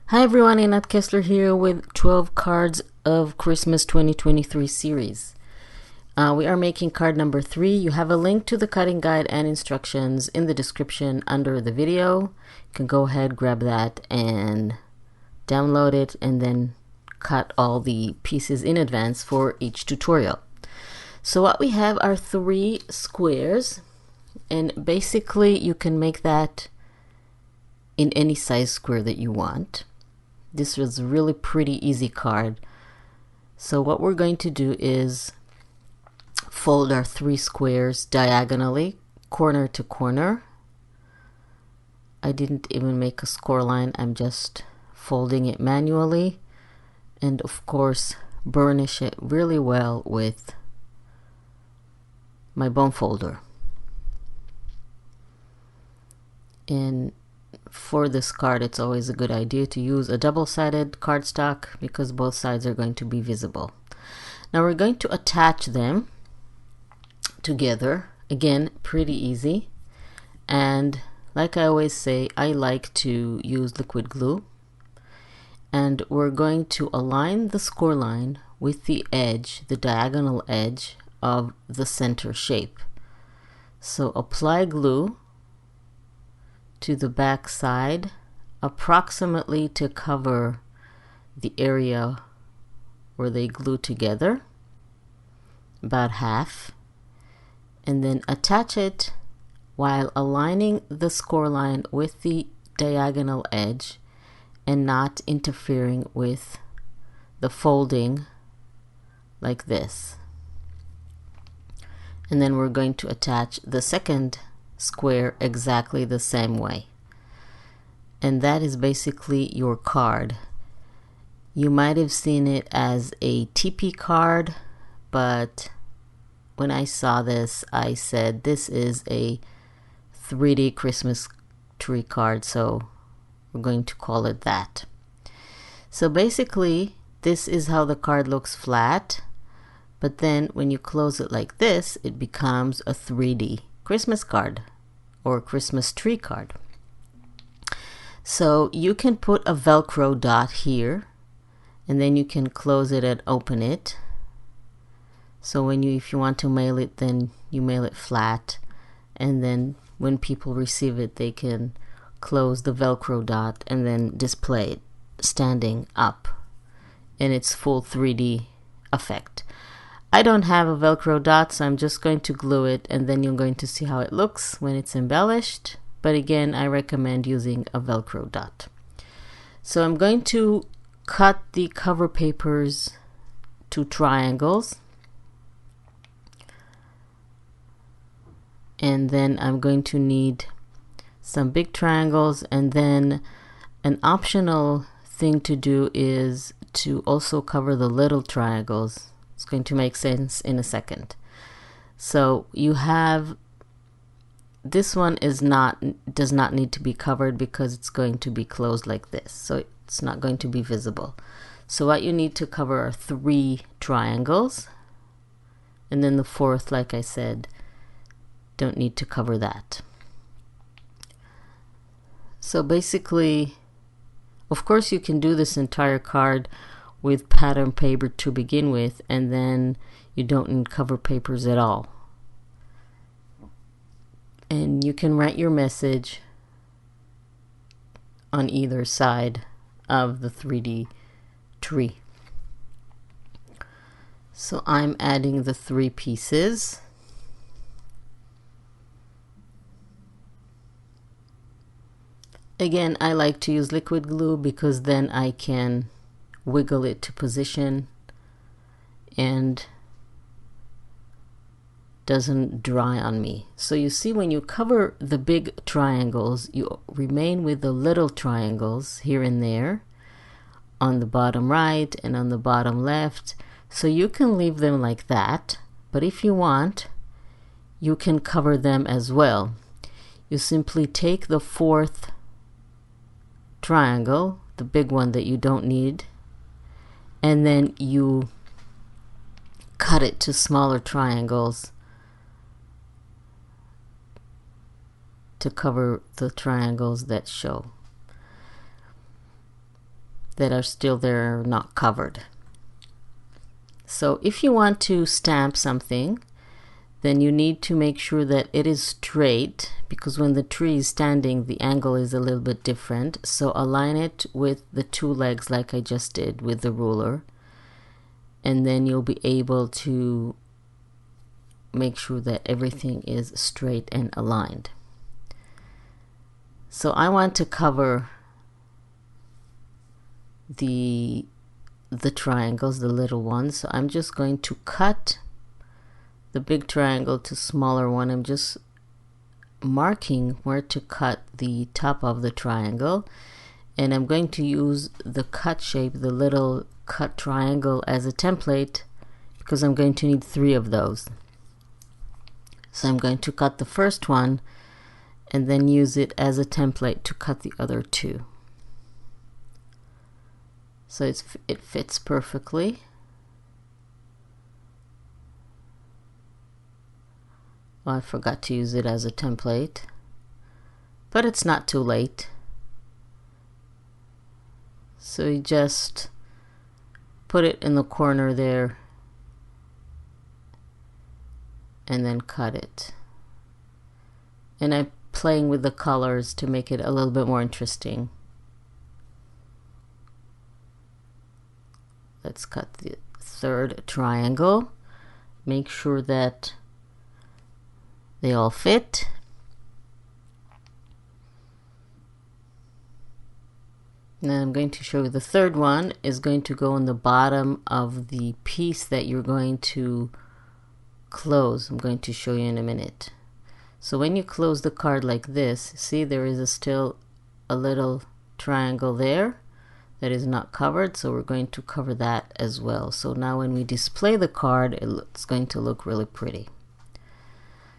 Hi everyone, Annette Kessler here with 12 cards of Christmas 2023 series. We are making card number 3. You have a link to the cutting guide and instructions in the description under the video. You can go ahead, grab that and download it and then cut all the pieces in advance for each tutorial. So what we have are 3 squares, and basically you can make that in any size square that you want. This was a really pretty easy card. So what we're going to do is fold our 3 squares diagonally, corner to corner. I didn't even make a score line, I'm just folding it manually, and of course burnish it really well with my bone folder. And for this card, it's always a good idea to use a double-sided cardstock because both sides are going to be visible. Now we're going to attach them together. Again, pretty easy. And like I always say, I like to use liquid glue. And we're going to align the score line with the edge, the diagonal edge of the center shape. So apply glue to the back side approximately to cover the area where they glue together, about half, and then attach it while aligning the score line with the diagonal edge and not interfering with the folding like this. And then we're going to attach the second square exactly the same way. And that is basically your card. You might have seen it as a TP card, but when I saw this, I said this is a 3D Christmas tree card, so we're going to call it that. So basically, this is how the card looks flat, but then when you close it like this, it becomes a 3D Christmas card or Christmas tree card. So you can put a Velcro dot here, and then you can close it and open it. So when if you want to mail it, then you mail it flat, and then when people receive it, they can close the Velcro dot and then display it standing up in its full 3D effect. I don't have a Velcro dot, so I'm just going to glue it, and then you're going to see how it looks when it's embellished. But again, I recommend using a Velcro dot. So I'm going to cut the cover papers to triangles, and then I'm going to need some big triangles, and then an optional thing to do is to also cover the little triangles. It's going to make sense in a second. So you have this one does not need to be covered because it's going to be closed like this, so it's not going to be visible. So what you need to cover are 3 triangles, and then the 4th, like I said, don't need to cover that. So basically, of course, you can do this entire card with pattern paper to begin with, and then you don't need cover papers at all. And you can write your message on either side of the 3D tree. So I'm adding the 3 pieces. Again, I like to use liquid glue because then I can wiggle it to position and doesn't dry on me. So you see, when you cover the big triangles, you remain with the little triangles here and there on the bottom right and on the bottom left. So you can leave them like that, but if you want, you can cover them as well. You simply take the 4th triangle, the big one that you don't need, and then you cut it to smaller triangles to cover the triangles that show. that are still there, not covered. So if you want to stamp something, then you need to make sure that it is straight, because when the tree is standing, the angle is a little bit different. So align it with the two legs like I just did with the ruler, and then you'll be able to make sure that everything is straight and aligned. So I want to cover the triangles, the little ones. So I'm just going to cut the big triangle to smaller one. I'm just marking where to cut the top of the triangle, and I'm going to use the cut shape, the little cut triangle, as a template, because I'm going to need 3 of those. So I'm going to cut the first one and then use it as a template to cut the other 2. So it fits perfectly. Well, I forgot to use it as a template, but it's not too late. So you just put it in the corner there and then cut it. And I'm playing with the colors to make it a little bit more interesting. Let's cut the third triangle. Make sure that they all fit. Now I'm going to show you the third one is going to go on the bottom of the piece that you're going to close. I'm going to show you in a minute. So when you close the card like this, see there is still a little triangle there that is not covered, so we're going to cover that as well. So now when we display the card, it's going to look really pretty.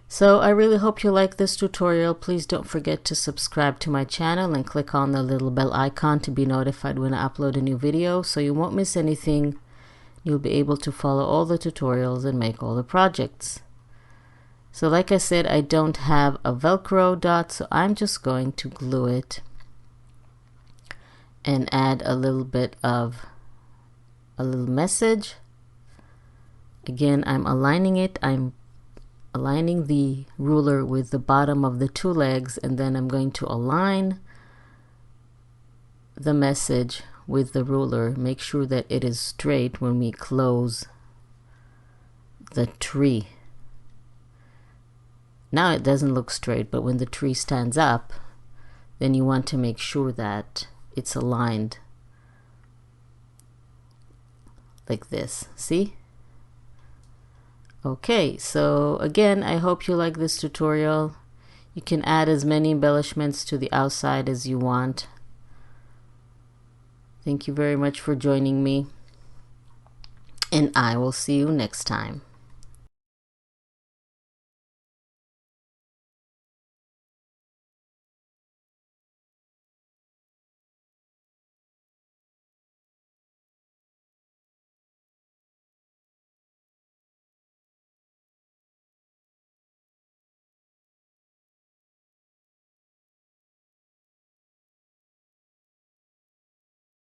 So I really hope you like this tutorial. Please don't forget to subscribe to my channel and click on the little bell icon to be notified when I upload a new video, so you won't miss anything. You'll be able to follow all the tutorials and make all the projects. So like I said, I don't have a Velcro dot, so I'm just going to glue it and add a little bit of a little message. Again, I'm aligning it. I'm aligning the ruler with the bottom of the 2 legs, and then I'm going to align the message with the ruler. Make sure that it is straight when we close the tree. Now it doesn't look straight, but when the tree stands up, then you want to make sure that it's aligned like this. See? Okay, so again, I hope you like this tutorial. You can add as many embellishments to the outside as you want. Thank you very much for joining me, and I will see you next time.